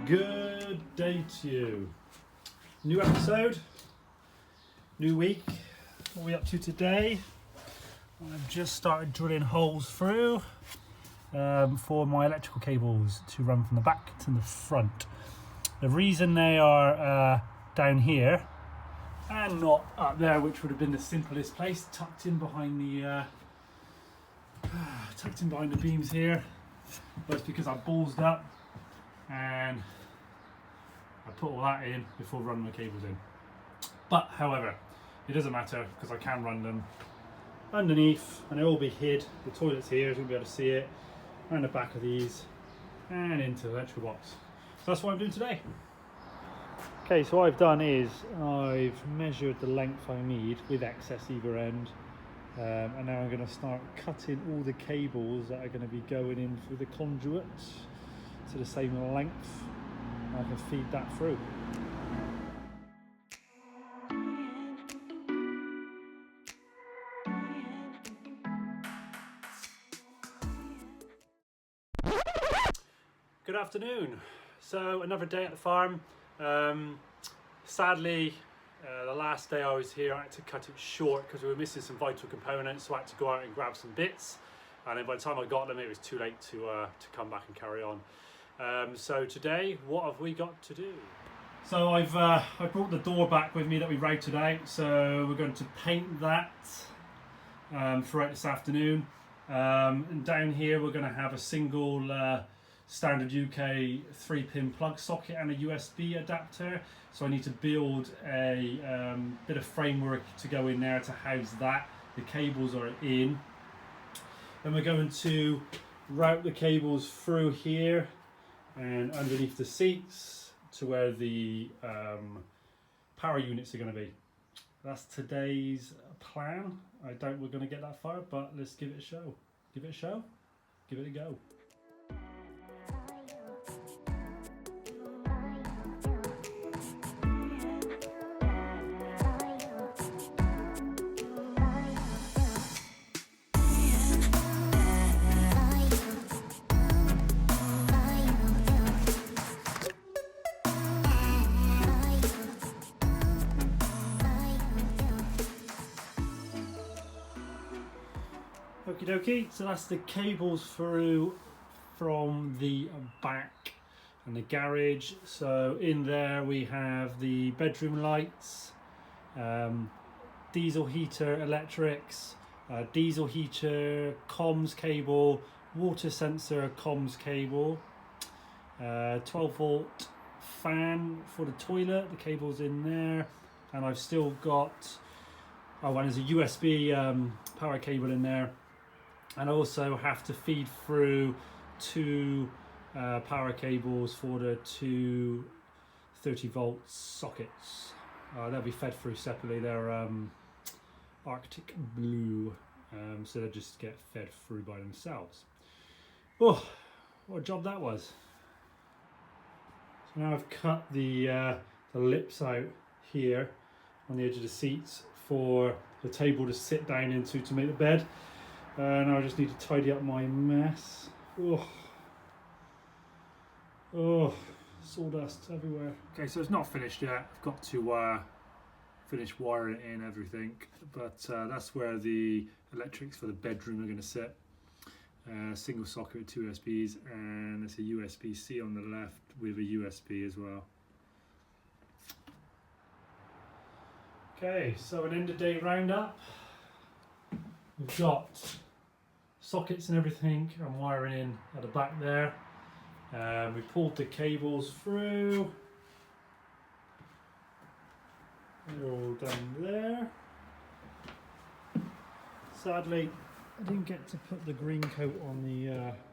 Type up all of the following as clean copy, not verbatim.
Good day to you. New episode, new week. What are we up to today? I've just started drilling holes through for my electrical cables to run from the back to the front. The reason they are down here and not up there, which would have been the simplest place, tucked in behind the beams here, was because I ballsed up and I put all that in before running the cables in. But however, it doesn't matter because I can run them underneath and they'll all be hid. The toilet's here, so you'll be able to see it, around the back of these and into the electrical box. So that's what I'm doing today. Okay, so what I've done is I've measured the length I need with excess either end, and now I'm going to start cutting all the cables that are going to be going in through the conduits to the same length. I can feed that through. Good afternoon. So another day at the farm. Sadly, the last day I was here I had to cut it short because we were missing some vital components, so I had to go out and grab some bits, and then by the time I got them it was too late to come back and carry on. So today, what have we got to do? So I brought the door back with me that we routed out, so we're going to paint that throughout this afternoon. And down here we're going to have a single standard UK 3-pin plug socket and a USB adapter, so I need to build a bit of framework to go in there to house that. The cables are in, and we're going to route the cables through here and underneath the seats to where the power units are going to be. That's today's plan. I doubt we're going to get that far, but let's give it a show. Give it a show, give it a go. Okie dokie, so that's the cables through from the back and the garage. So in there we have the bedroom lights, diesel heater electrics, diesel heater comms cable, water sensor comms cable, 12-volt fan for the toilet, the cable's in there, and I've still got, and there's a USB power cable in there. And I also have to feed through two power cables for the two 30-volt sockets. They'll be fed through separately. They're Arctic blue, so they just get fed through by themselves. Oh, what a job that was. So now I've cut the lips out here on the edge of the seats for the table to sit down into to make the bed. Now I just need to tidy up my mess. Oh, sawdust everywhere. Okay, so it's not finished yet. I've got to finish wiring in everything, but that's where the electrics for the bedroom are going to sit. Single socket with 2 USBs, and there's a USB-C on the left with a USB as well. Okay, so an end of day roundup. We've got sockets and everything I'm wiring in at the back there. We pulled the cables through. They're all done there. Sadly, I didn't get to put the green coat on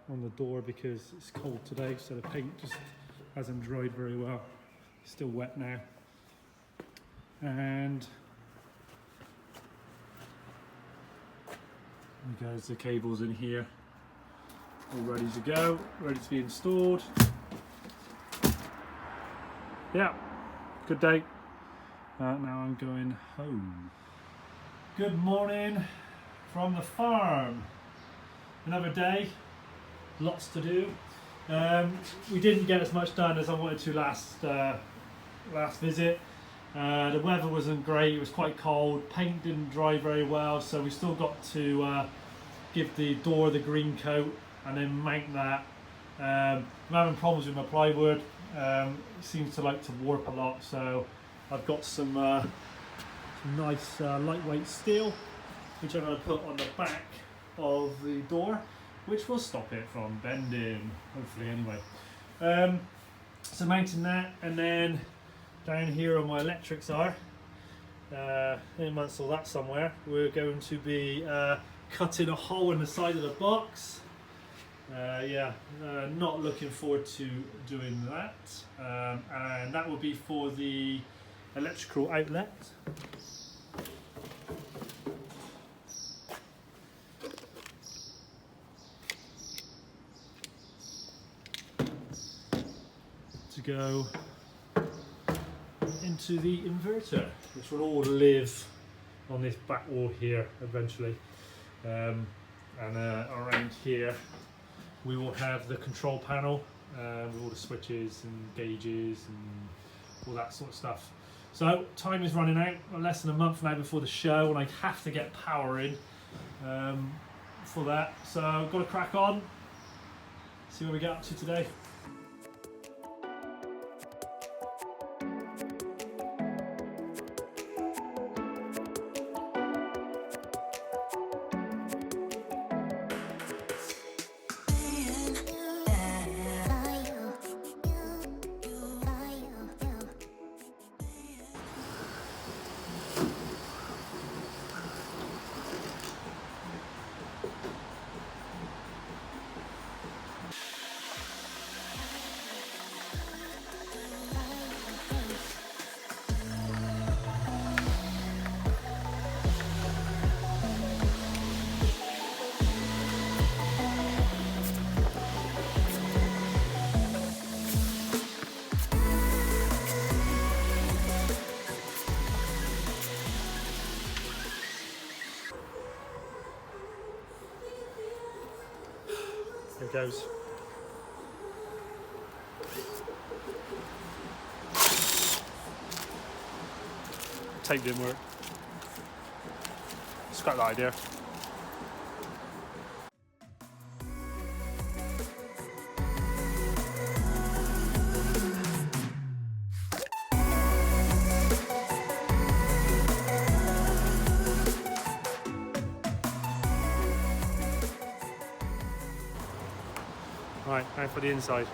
the door because it's cold today, so the paint just hasn't dried very well. It's still wet now. And there goes the cables in here, all ready to go, ready to be installed. Yeah, good day. Now I'm going home. Good morning from the farm. Another day, lots to do. We didn't get as much done as I wanted to last visit. The weather wasn't great, it was quite cold, paint didn't dry very well, so we still got to give the door the green coat and then mount that. I'm having problems with my plywood, it seems to like to warp a lot, so I've got some nice lightweight steel which I'm going to put on the back of the door, which will stop it from bending, hopefully anyway. So mounting that, and then down here where my electrics are, install that somewhere, we're going to be cutting a hole in the side of the box. Not looking forward to doing that, and that will be for the electrical outlet. To go into the inverter, which will all live on this back wall here eventually, and around here we will have the control panel with all the switches and gauges and all that sort of stuff. So time is running out, less than a month now before the show, and I have to get power in for that, so I've got to crack on, see what we get up to today. Here it goes. Tape didn't work. Scrap that idea. Right, now for the inside.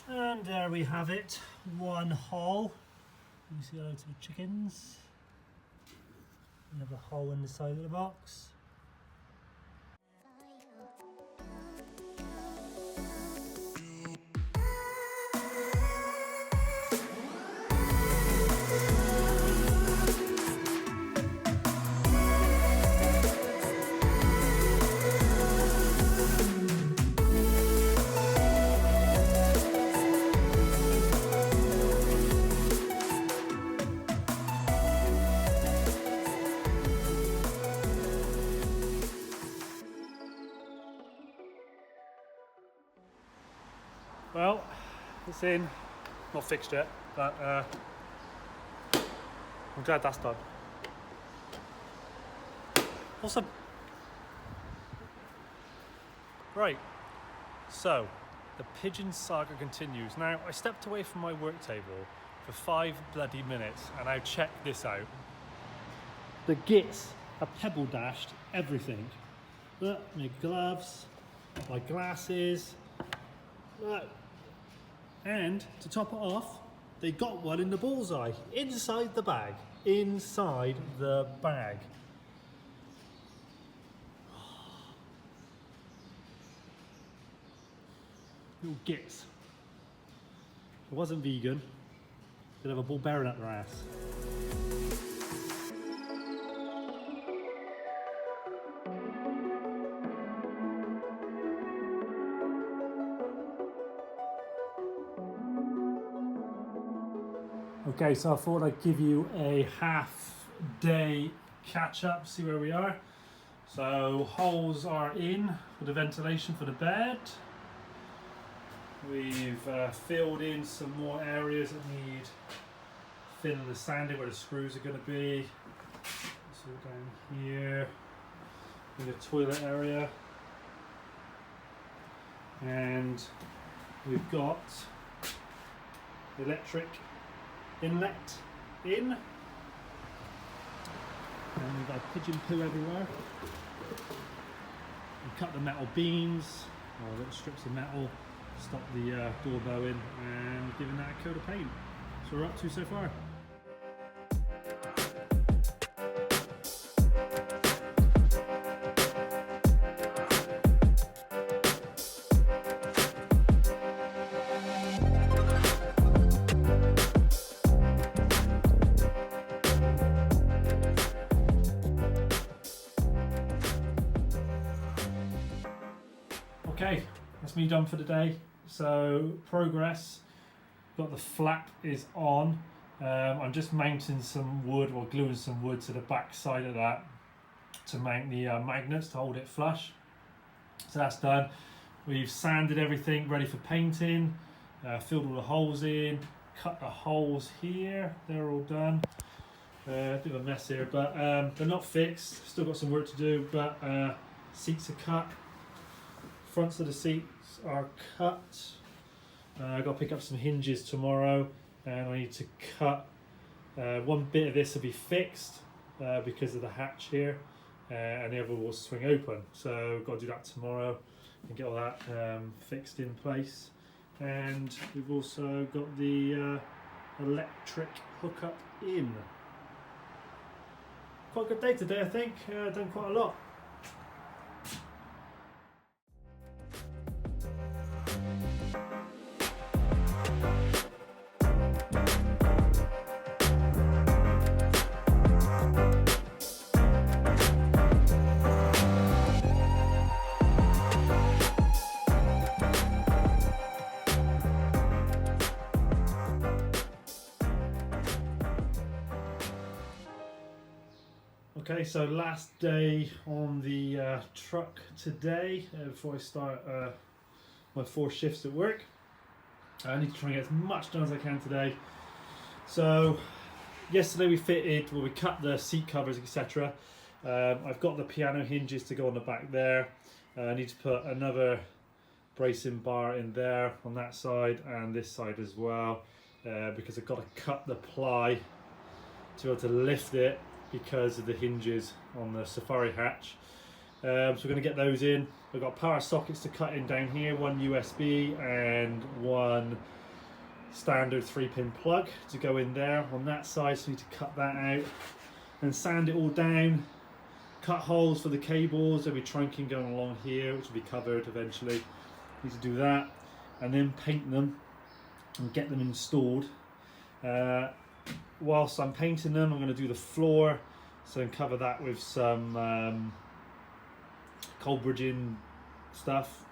And there we have it, one hole. You see loads of chickens. We have a hole in the side of the box. Well, it's in, not fixed yet, but I'm glad that's done. Awesome. Right, so the pigeon saga continues. Now, I stepped away from my work table for 5 bloody minutes, and now check this out. The gits are pebble dashed everything. Look, my gloves, my glasses, look. And to top it off, they got one in the bullseye, inside the bag, inside the bag. Little gits. If it wasn't vegan, they'd have a ball bearing up their ass. Okay, so I thought I'd give you a half day catch up, see where we are. So holes are in for the ventilation for the bed. We've filled in some more areas that need filling and sanding where the screws are going to be. So down here in the toilet area, and we've got the electric inlet in, and we've got pigeon poo everywhere. We cut the metal beams, or little strips of metal, stop the door bowing, and giving that a coat of paint. So we're up to so far. Okay, that's me done for the day. So progress, got the flap is on. I'm just mounting some wood, or gluing some wood to the back side of that to mount the magnets to hold it flush. So that's done. We've sanded everything ready for painting, filled all the holes in, cut the holes here, they're all done. A bit of a mess here, but they're not fixed, still got some work to do, but seats are cut. Fronts of the seats are cut. I've got to pick up some hinges tomorrow, and I need to cut. One bit of this will be fixed because of the hatch here, and the other will swing open. So I've got to do that tomorrow and get all that fixed in place. And we've also got the electric hookup in. Quite a good day today, I think. Done quite a lot. Okay, so last day on the truck today, before I start my 4 shifts at work. I need to try and get as much done as I can today. So yesterday we cut the seat covers, etc. I've got the piano hinges to go on the back there. I need to put another bracing bar in there on that side and this side as well, because I've got to cut the ply to be able to lift it because of the hinges on the safari hatch. So we're going to get those in. We've got power sockets to cut in down here, one USB and one standard 3-pin plug to go in there on that side, so we need to cut that out and sand it all down, cut holes for the cables. There'll be trunking going along here which will be covered eventually. Need to do that and then paint them and get them installed. Whilst I'm painting them, I'm going to do the floor, so cover that with some cold bridging stuff,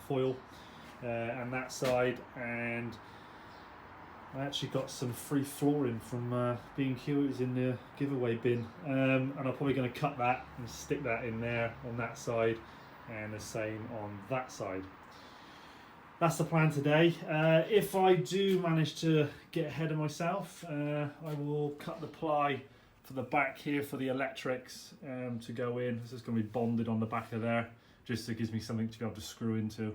foil, and that side. And I actually got some free flooring from B&Q. It was in the giveaway bin, and I'm probably going to cut that and stick that in there on that side, and the same on that side. That's the plan today. If I do manage to get ahead of myself, I will cut the ply for the back here for the electrics to go in. This is going to be bonded on the back of there, just so it gives me something to be able to screw into.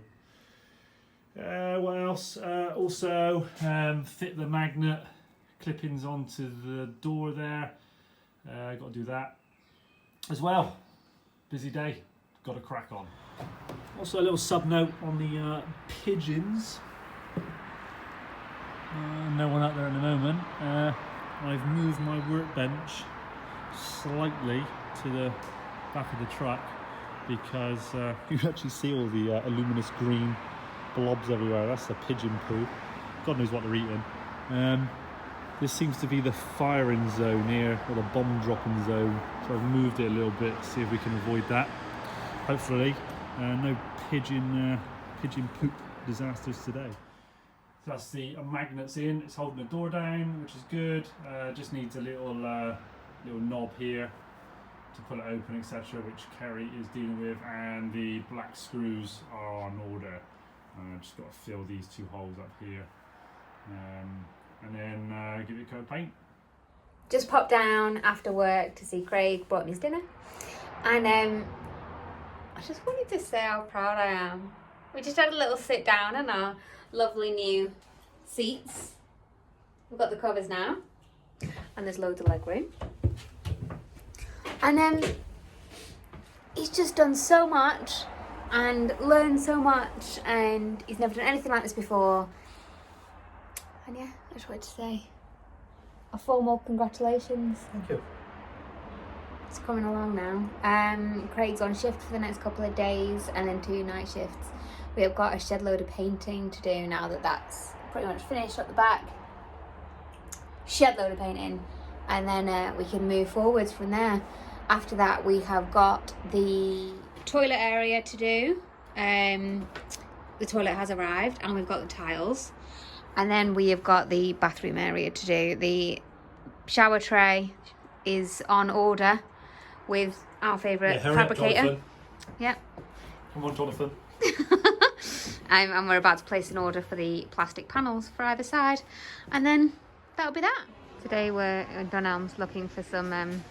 What else? Also fit the magnet clippings onto the door there. Got to do that as well. Busy day, got to crack on. Also a little sub note on the pigeons. No one out there at the moment. I've moved my workbench slightly to the back of the truck because you actually see all the luminous green blobs everywhere. That's the pigeon poo. God knows what they're eating. This seems to be the firing zone here, or the bomb dropping zone. So I've moved it a little bit to see if we can avoid that. Hopefully. No pigeon poop disasters today. That's the magnets in. It's holding the door down, which is good. Just needs a little knob here to pull it open, etc., which Kerry is dealing with, and the black screws are on order. Just got to fill these 2 holes up here, and then give it a coat of paint. Just popped down after work to see Craig, brought me his dinner, and I just wanted to say how proud I am. We just had a little sit down in our lovely new seats. We've got the covers now, and there's loads of leg room. And he's just done so much and learned so much, and he's never done anything like this before. And yeah, I just wanted to say a formal congratulations. Thank you. It's coming along now. Craig's on shift for the next couple of days, and then 2 night shifts. We have got a shed load of painting to do now that that's pretty much finished at the back. Shed load of painting, and then we can move forwards from there. After that, we have got the toilet area to do. The toilet has arrived, and we've got the tiles. And then we have got the bathroom area to do. The shower tray is on order with our favourite fabricator. Yeah. Come on, Jonathan. And we're about to place an order for the plastic panels for either side, and then that'll be that. Today we're in Dunelm's looking for some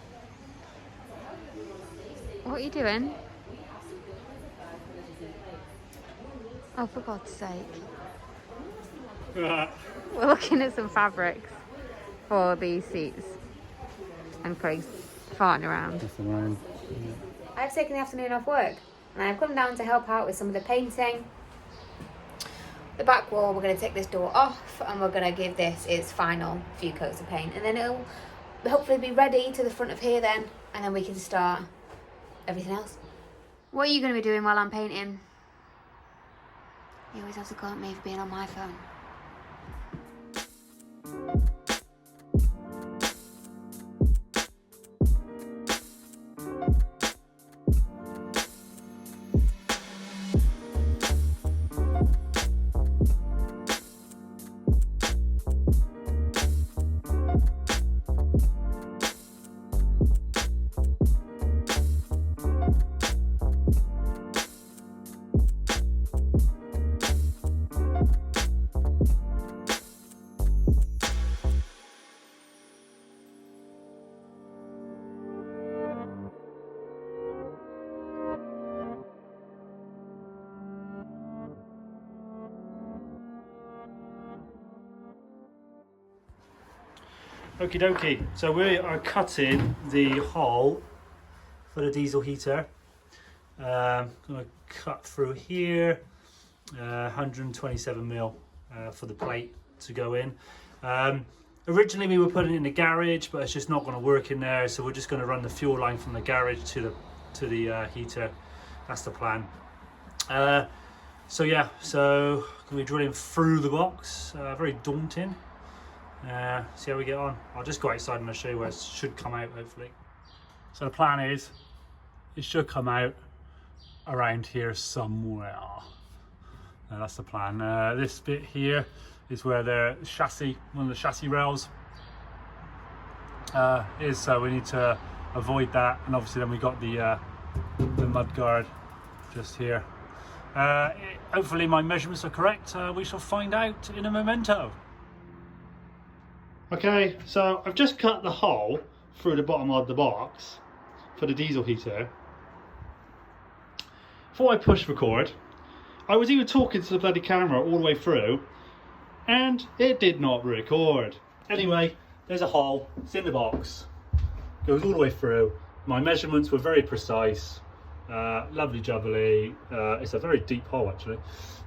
what are you doing? Oh, for God's sake. We're looking at some fabrics for these seats, and Craig's farting around. I've taken the afternoon off work, and I've come down to help out with some of the painting. The back wall, we're going to take this door off, and we're going to give this its final few coats of paint, and then it'll hopefully be ready to the front of here then, and then we can start everything else. What are you going to be doing while I'm painting? You always have to go at me for being on my phone. Okie dokie, so we are cutting the hole for the diesel heater. Going to cut through here, 127mm for the plate to go in. Originally we were putting it in the garage, but it's just not going to work in there, so we're just going to run the fuel line from the garage to the heater. That's the plan. So yeah, so going to be drilling through the box. Very daunting. See how we get on. I'll just go outside and I'll show you where it should come out, hopefully. So the plan is it should come out around here somewhere. That's the plan. This bit here is where the chassis, one of the chassis rails is, so we need to avoid that, and obviously then we got the mud guard just here. Hopefully my measurements are correct. We shall find out in a memento. Okay, so I've just cut the hole through the bottom of the box for the diesel heater. Before I push record, I was even talking to the bloody camera all the way through, and it did not record. Anyway, there's a hole, it's in the box, goes all the way through. My measurements were very precise, lovely jubbly. It's a very deep hole actually.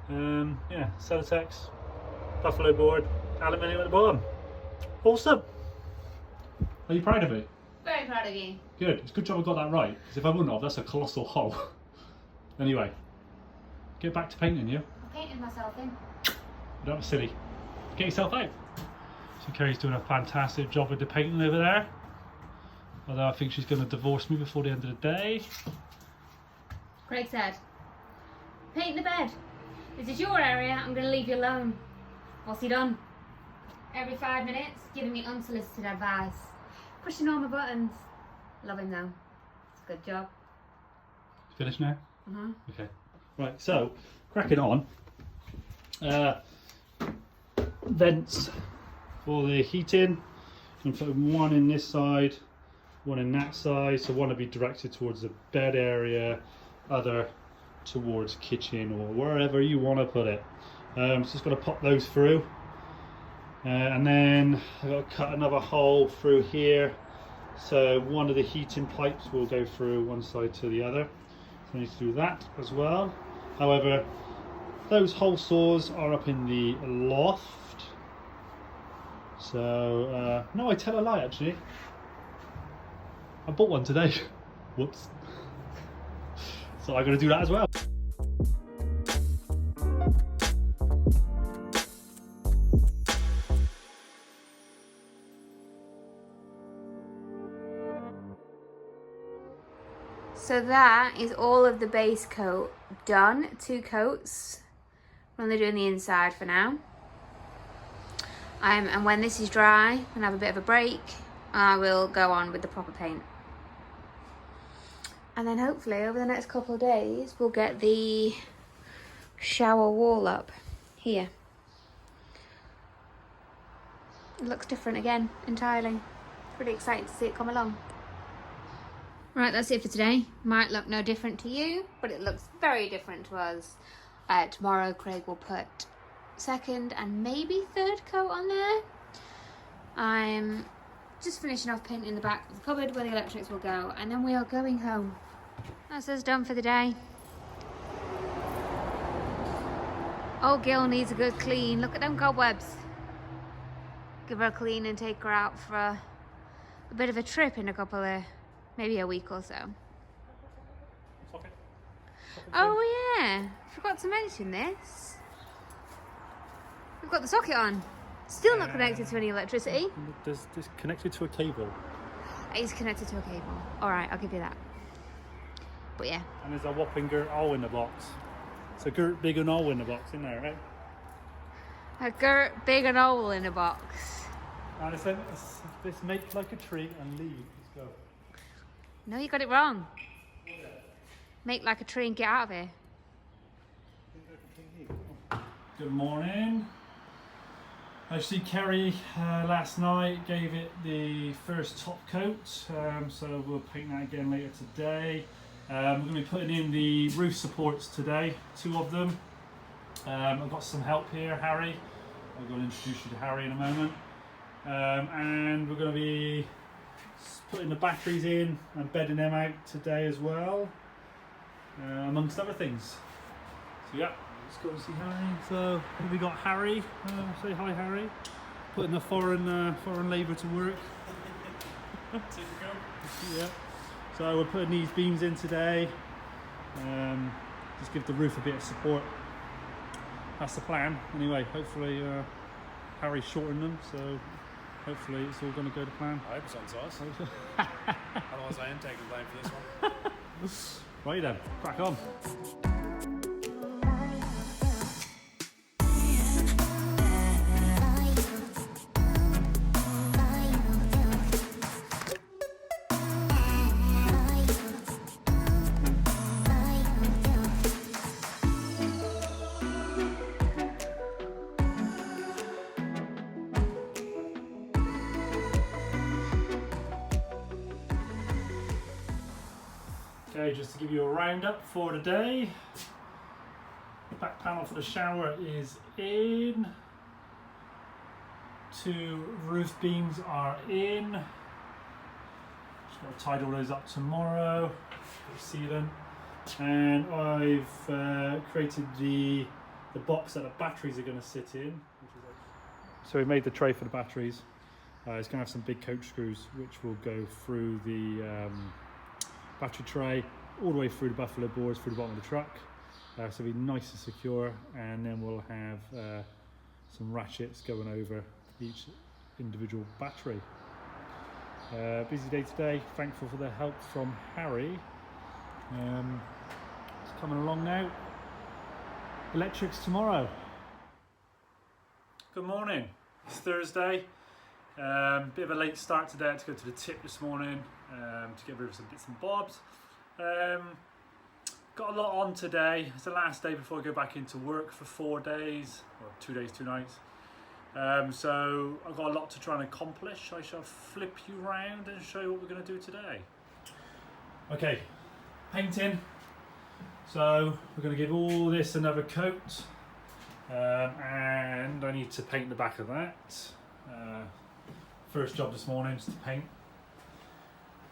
Yeah, Celotex, buffalo board, aluminium at the bottom. Awesome. Are you proud of it? Very proud of you. Good. It's a good job I got that right, because if I wouldn't have, that's a colossal hole. Anyway, get back to painting, you. I'm painting myself in. Don't be silly. Get yourself out. So Kerry's doing a fantastic job with the painting over there. Although I think she's going to divorce me before the end of the day. Craig said, paint the bed. This is your area, I'm going to leave you alone. What's he done? Every 5 minutes, giving me unsolicited advice. Pushing all my buttons. Love him though. It's a good job. Finished now? Mm-hmm. Okay. Right, so, cracking on. Vents for the heating. I'm putting one in this side, one in that side. So one will be directed towards the bed area, other towards kitchen or wherever you want to put it. So just got to pop those through. And then I've got to cut another hole through here. So one of the heating pipes will go through one side to the other. So I need to do that as well. However, those hole saws are up in the loft. So, no, I tell a lie actually. I bought one today. Whoops. So I'm going to do that as well. So that is all of the base coat done. 2 coats. We're only doing the inside for now. And when this is dry and have a bit of a break, I will go on with the proper paint. And then hopefully over the next couple of days, we'll get the shower wall up here. It looks different again, entirely. Pretty excited to see it come along. Right, that's it for today. Might look no different to you, but it looks very different to us. Tomorrow Craig will put 2nd and maybe 3rd coat on there. I'm just finishing off painting the back of the cupboard where the electrics will go, and then we are going home. That's us done for the day. Old Gil needs a good clean. Look at them cobwebs. Give her a clean and take her out for a bit of a trip in a couple of, maybe a week or so. Socket. Oh yeah, forgot to mention this. We've got the socket on. Still not connected to any electricity. This connected to a cable. It's connected to a cable. Alright, I'll give you that. But yeah. And there's a whopping girt hole in the box. It's a girt big and hole in the box in there, right? A girt big and hole in a box. And it's make like a tree and leave. Let's go. No, you got it wrong. Make like a tree and get out of here. Good morning. Actually, Kerry last night gave it the first top coat, so we'll paint that again later today. We're going to be putting in the roof supports today, 2 of them. I've got some help here, Harry. I'm going to introduce you to Harry in a moment. And we're going to be putting the batteries in and bedding them out today as well, amongst other things. So yeah. Let's go and see Harry. So we got Harry. Say hi, Harry. Putting the foreign labour to work. Yeah. So we're putting these beams in today. Just give the roof a bit of support. That's the plan. Anyway, hopefully Harry shortened them, so hopefully it's all going to go to plan. I hope it's on size. Otherwise I am taking blame for this one. Right then, crack on. Okay, just to give you a roundup for today. The back panel for the shower is in. 2 roof beams are in. Just got to tidy all those up tomorrow. See them. And I've created the box that the batteries are going to sit in. So we made the tray for the batteries. It's going to have some big coach screws which will go through the battery tray all the way through the buffalo boards through the bottom of the truck, so it'll be nice and secure, and then we'll have some ratchets going over each individual battery. Busy day today, thankful for the help from Harry. It's coming along now. Electrics tomorrow. Good morning. It's Thursday. Bit of a late start today. I had to go to the tip this morning to get rid of some bits and bobs. Got a lot on today. It's the last day before I go back into work for 4 days, or 2 days, 2 nights. So I've got a lot to try and accomplish. I shall flip you round and show you what we're going to do today. Okay, painting. So we're going to give all this another coat. And I need to paint the back of that. First job this morning is to paint,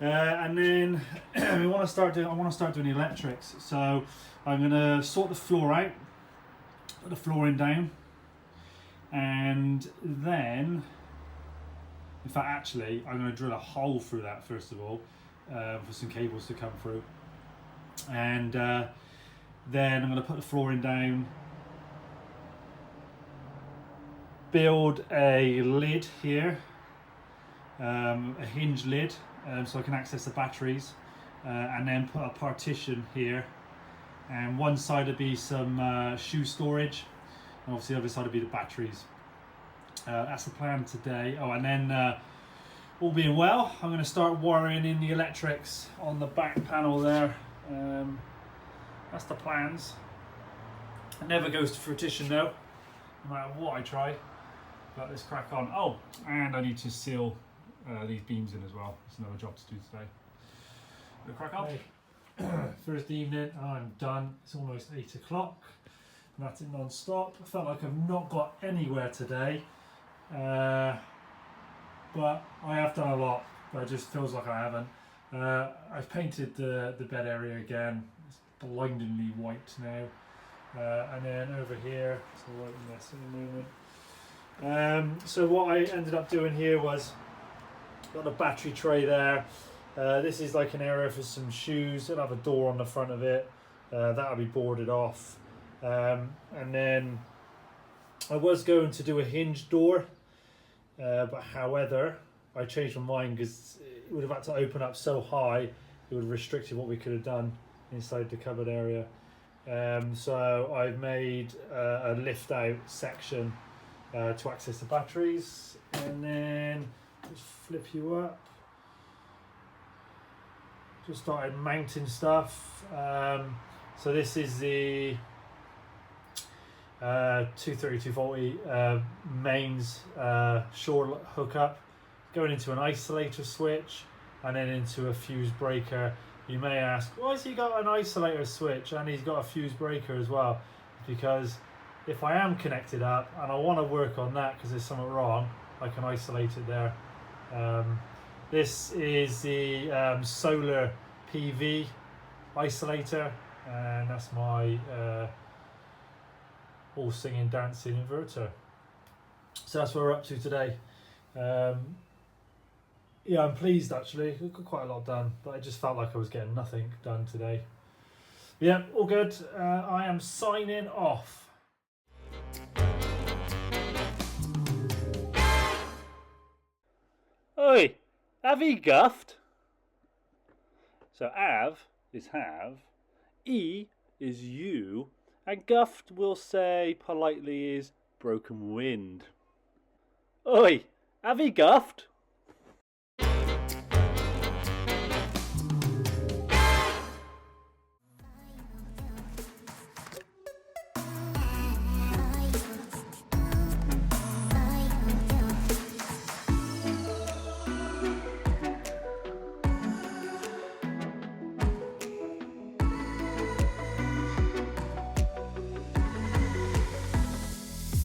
and then I want to start doing the electrics. So I'm going to sort the floor out, put the flooring down, and then, in fact, actually, I'm going to drill a hole through that first of all for some cables to come through, and then I'm going to put the flooring down. Build a lid here, a hinge lid, so I can access the batteries, and then put a partition here, and one side would be some shoe storage, and obviously the other side would be the batteries. That's the plan today. Oh, and then all being well, I'm going to start wiring in the electrics on the back panel there. That's the plans. It never goes to fruition though, no matter what I try. But let's crack on. Oh, and I need to seal these beams in as well. It's another job to do today. We'll crack on. Okay. First evening, I'm done. It's almost 8 o'clock. That's it non-stop. I felt like I've not got anywhere today. But I have done a lot, but it just feels like I haven't. I've painted the bed area again. It's blindingly white now. And then over here, it's a white mess in a moment. So what I ended up doing here was got a battery tray there. This is like an area for some shoes. It'll have a door on the front of it. That'll be boarded off. And then I was going to do a hinge door, but however I changed my mind because it would have had to open up so high it would have restricted what we could have done inside the cupboard area. So I've made a lift out section to access the batteries, and then just flip you up. Just started mounting stuff. So this is the 230 240 mains shore hookup, going into an isolator switch and then into a fuse breaker. You may ask, why has he got an isolator switch and he's got a fuse breaker as well? Because if I am connected up and I want to work on that because there's something wrong, I can isolate it there. This is the solar PV isolator, and that's my all singing dancing inverter. So that's what we're up to today. Yeah, I'm pleased actually. We've got quite a lot done, but I just felt like I was getting nothing done today. Yeah, all good. I am signing off. Oi, have he guffed? So av is have, e is you, and guffed we'll say politely is broken wind. Oi, have he guffed?